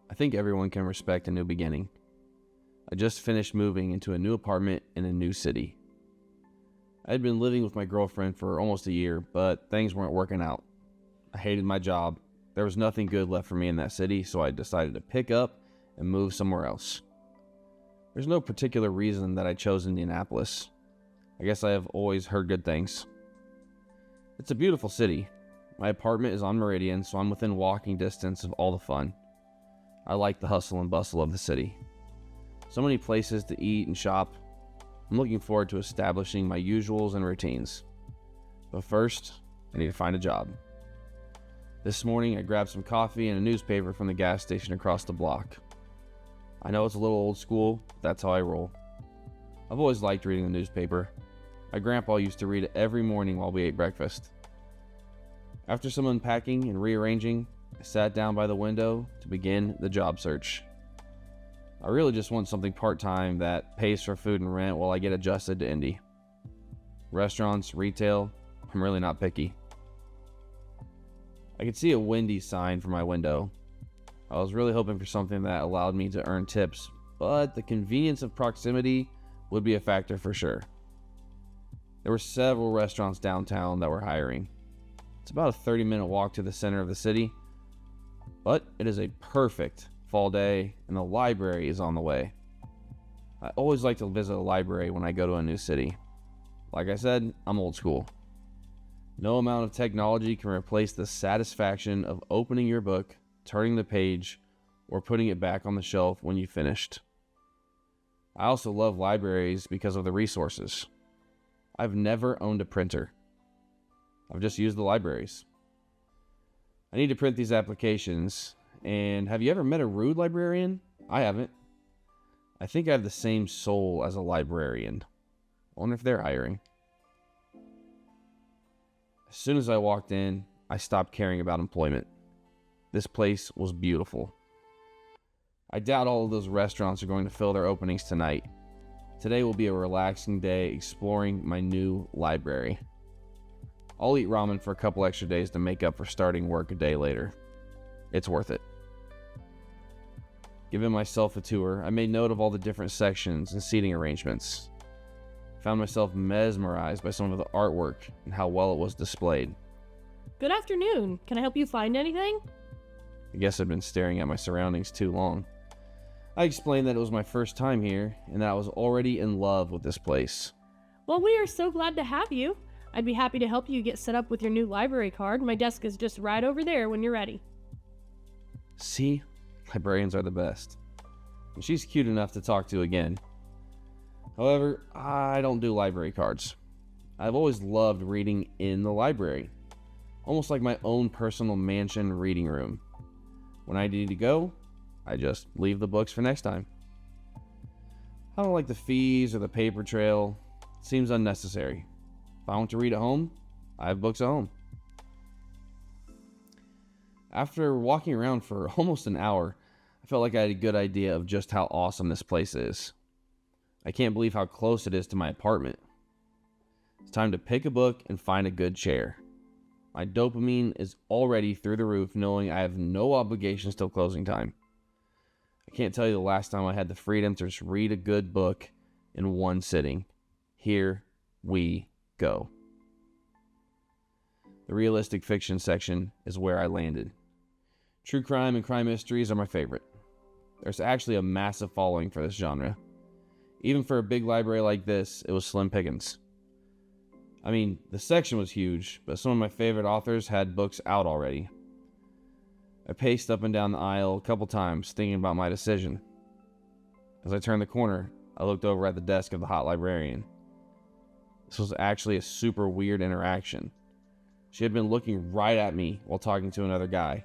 I think everyone can respect a new beginning. I just finished moving into a new apartment in a new city. I had been living with my girlfriend for almost a year, but things weren't working out. I hated my job. There was nothing good left for me in that city, so I decided to pick up and move somewhere else. There's no particular reason that I chose Indianapolis. I guess I have always heard good things. It's a beautiful city. My apartment is on Meridian, so I'm within walking distance of all the fun. I like the hustle and bustle of the city. So many places to eat and shop. I'm looking forward to establishing my usuals and routines. But first, I need to find a job. This morning, I grabbed some coffee and a newspaper from the gas station across the block. I know it's a little old school, but that's how I roll. I've always liked reading the newspaper. My grandpa used to read it every morning while we ate breakfast. After some unpacking and rearranging, I sat down by the window to begin the job search. I really just want something part-time that pays for food and rent while I get adjusted to Indy. Restaurants, retail, I'm really not picky. I could see a Wendy's sign from my window. I was really hoping for something that allowed me to earn tips, but the convenience of proximity would be a factor for sure. There were several restaurants downtown that were hiring. It's about a 30-minute walk to the center of the city, but it is a perfect fall day and the library is on the way. I always like to visit a library when I go to a new city. Like I said, I'm old school. No amount of technology can replace the satisfaction of opening your book, turning the page, or putting it back on the shelf when you've finished. I also love libraries because of the resources. I've never owned a printer. I've just used the libraries. I need to print these applications, and have you ever met a rude librarian? I haven't. I think I have the same soul as a librarian. I wonder if they're hiring. As soon as I walked in, I stopped caring about employment. This place was beautiful. I doubt all of those restaurants are going to fill their openings tonight. Today will be a relaxing day exploring my new library. I'll eat ramen for a couple extra days to make up for starting work a day later. It's worth it. Giving myself a tour, I made note of all the different sections and seating arrangements. Found myself mesmerized by some of the artwork and how well it was displayed. Good afternoon. Can I help you find anything? I guess I've been staring at my surroundings too long. I explained that it was my first time here and that I was already in love with this place. Well, we are so glad to have you. I'd be happy to help you get set up with your new library card. My desk is just right over there when you're ready. See? Librarians are the best. And she's cute enough to talk to again. However, I don't do library cards. I've always loved reading in the library. Almost like my own personal mansion reading room. When I need to go, I just leave the books for next time. I don't like the fees or the paper trail. It seems unnecessary. If I want to read at home, I have books at home. After walking around for almost an hour, I felt like I had a good idea of just how awesome this place is. I can't believe how close it is to my apartment. It's time to pick a book and find a good chair. My dopamine is already through the roof knowing I have no obligations till closing time. I can't tell you the last time I had the freedom to just read a good book in one sitting. Here we go. The realistic fiction section is where I landed. True crime and crime mysteries are my favorite. There's actually a massive following for this genre. Even for a big library like this, it was slim pickings. I mean, the section was huge, but some of my favorite authors had books out already. I paced up and down the aisle a couple times, thinking about my decision. As I turned the corner, I looked over at the desk of the hot librarian. This was actually a super weird interaction. She had been looking right at me while talking to another guy.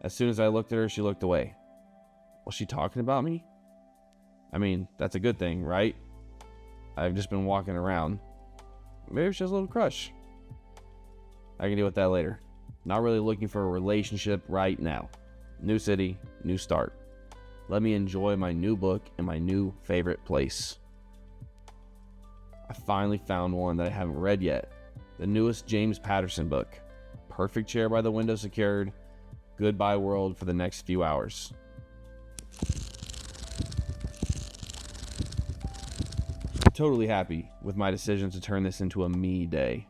As soon as I looked at her, she looked away. Was she talking about me? I mean, that's a good thing, right? I've just been walking around. Maybe she has a little crush. I can deal with that later. Not really looking for a relationship right now. New city, new start. Let me enjoy my new book in my new favorite place. I finally found one that I haven't read yet. The newest James Patterson book. Perfect chair by the window secured. Goodbye world for the next few hours. totally happy with my decision to turn this into a me day.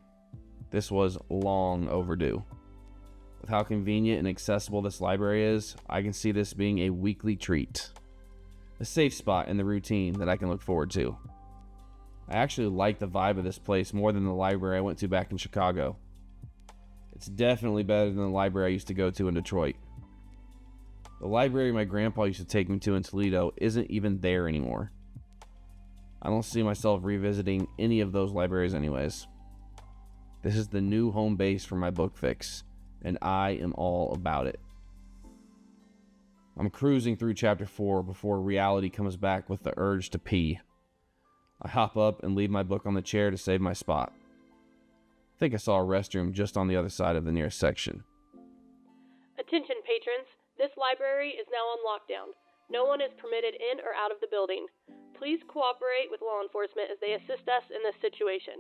This was long overdue. With how convenient and accessible this library is, I can see this being a weekly treat. A safe spot in the routine that I can look forward to. I actually like the vibe of this place more than the library I went to back in Chicago. It's definitely better than the library I used to go to in Detroit. The library my grandpa used to take me to in Toledo isn't even there anymore. I don't see myself revisiting any of those libraries anyways. This is the new home base for my book fix, and I am all about it. I'm cruising through chapter 4 before reality comes back with the urge to pee. I hop up and leave my book on the chair to save my spot. I think I saw a restroom just on the other side of the nearest section. Attention patrons, this library is now on lockdown. No one is permitted in or out of the building. Please cooperate with law enforcement as they assist us in this situation.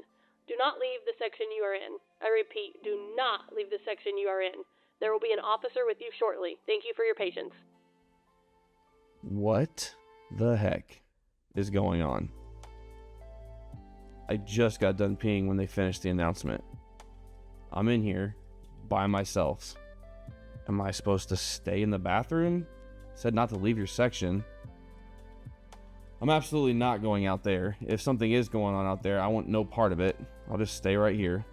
Do not leave the section you are in. I repeat, do not leave the section you are in. There will be an officer with you shortly. Thank you for your patience. What the heck is going on? I just got done peeing when they finished the announcement. I'm in here by myself. Am I supposed to stay in the bathroom? It said not to leave your section. I'm absolutely not going out there. If something is going on out there, I want no part of it. I'll just stay right here.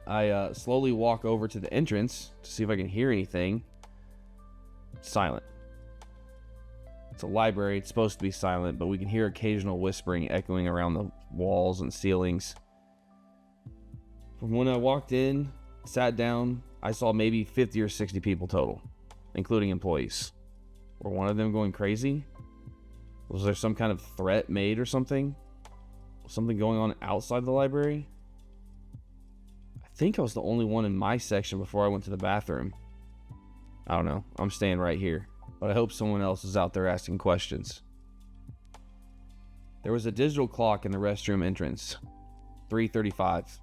I slowly walk over to the entrance to see if I can hear anything. Silent. It's a library. It's supposed to be silent, but we can hear occasional whispering echoing around the walls and ceilings. From when I walked in, sat down, I saw maybe 50 or 60 people total, including employees. Were one of them going crazy? Was there some kind of threat made or something? Was something going on outside the library? I think I was the only one in my section before I went to the bathroom. I don't know. I'm staying right here, but I hope someone else is out there asking questions. There was a digital clock in the restroom entrance. 3:35.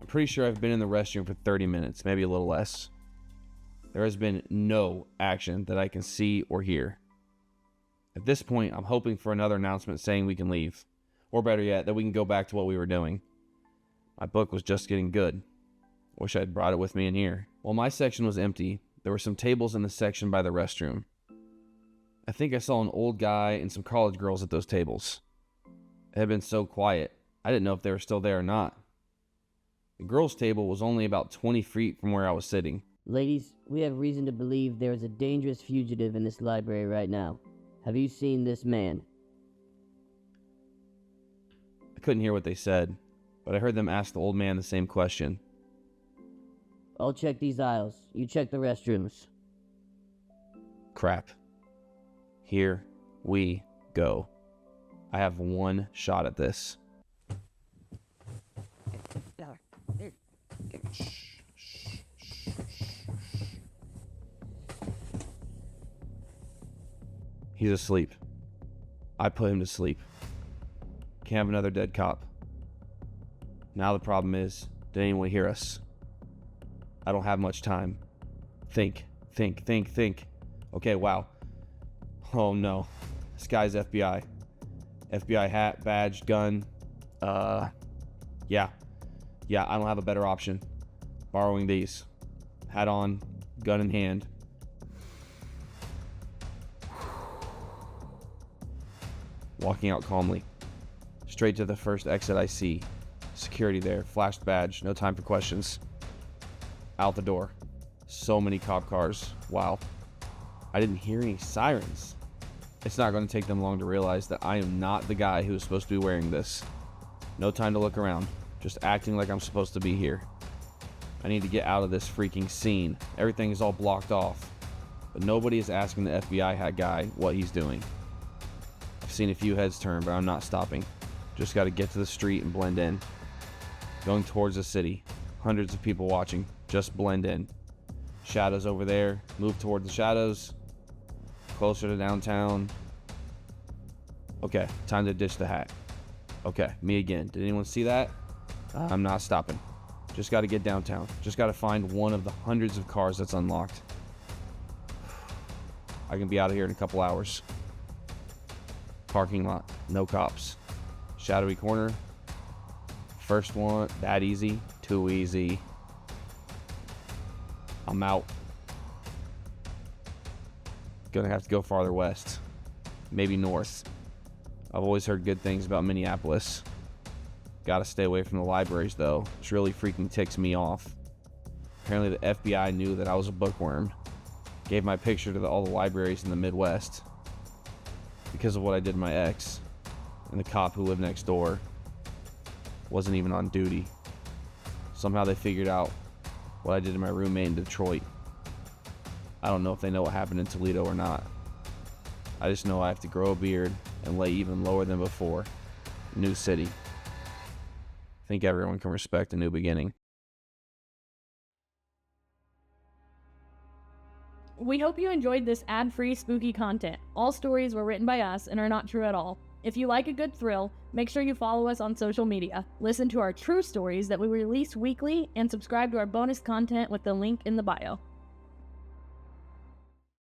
I'm pretty sure I've been in the restroom for 30 minutes, maybe a little less. There has been no action that I can see or hear. At this point, I'm hoping for another announcement saying we can leave. Or better yet, that we can go back to what we were doing. My book was just getting good. Wish I had brought it with me in here. While my section was empty, there were some tables in the section by the restroom. I think I saw an old guy and some college girls at those tables. It had been so quiet, I didn't know if they were still there or not. The girls' table was only about 20 feet from where I was sitting. Ladies, we have reason to believe there is a dangerous fugitive in this library right now. Have you seen this man? I couldn't hear what they said, but I heard them ask the old man the same question. I'll check these aisles. You check the restrooms. Crap. Here we go. I have one shot at this. He's asleep. I put him to sleep. Can't have another dead cop. Now the problem is, did anyone hear us? I don't have much time. Think. Okay, wow. Oh no. This guy's FBI. FBI hat, badge, gun. Yeah, I don't have a better option. Borrowing these. Hat on, gun in hand. Walking out calmly. Straight to the first exit I see. Security there, flashed badge, no time for questions. Out the door. So many cop cars. Wow. I didn't hear any sirens. It's not going to take them long to realize that I am not the guy who is supposed to be wearing this. No time to look around. Just acting like I'm supposed to be here. I need to get out of this freaking scene. Everything is all blocked off. But nobody is asking the FBI hat guy what he's doing. I've seen a few heads turn, but I'm not stopping. Just got to get to the street and blend in. Going towards the city. Hundreds of people watching. Just blend in. Shadows over there. Move toward the shadows. Closer to downtown. Okay, time to ditch the hat. Okay, me again. Did anyone see that? I'm not stopping. Just got to get downtown. Just got to find one of the hundreds of cars that's unlocked. I can be out of here in a couple hours. Parking lot. No cops. Shadowy corner. First one, that easy, too easy. I'm out. Gonna have to go farther west, maybe north. I've always heard good things about Minneapolis. Gotta stay away from the libraries though, which really freaking ticks me off. Apparently the FBI knew that I was a bookworm. Gave my picture to all the libraries in the Midwest because of what I did to my ex, and the cop who lived next door wasn't even on duty. Somehow they figured out what I did to my roommate in Detroit. I don't know if they know what happened in Toledo or not. I just know I have to grow a beard and lay even lower than before. New city. I think everyone can respect a new beginning. We hope you enjoyed this ad-free spooky content. All stories were written by us and are not true at all. If you like a good thrill, make sure you follow us on social media, listen to our true stories that we release weekly, and subscribe to our bonus content with the link in the bio.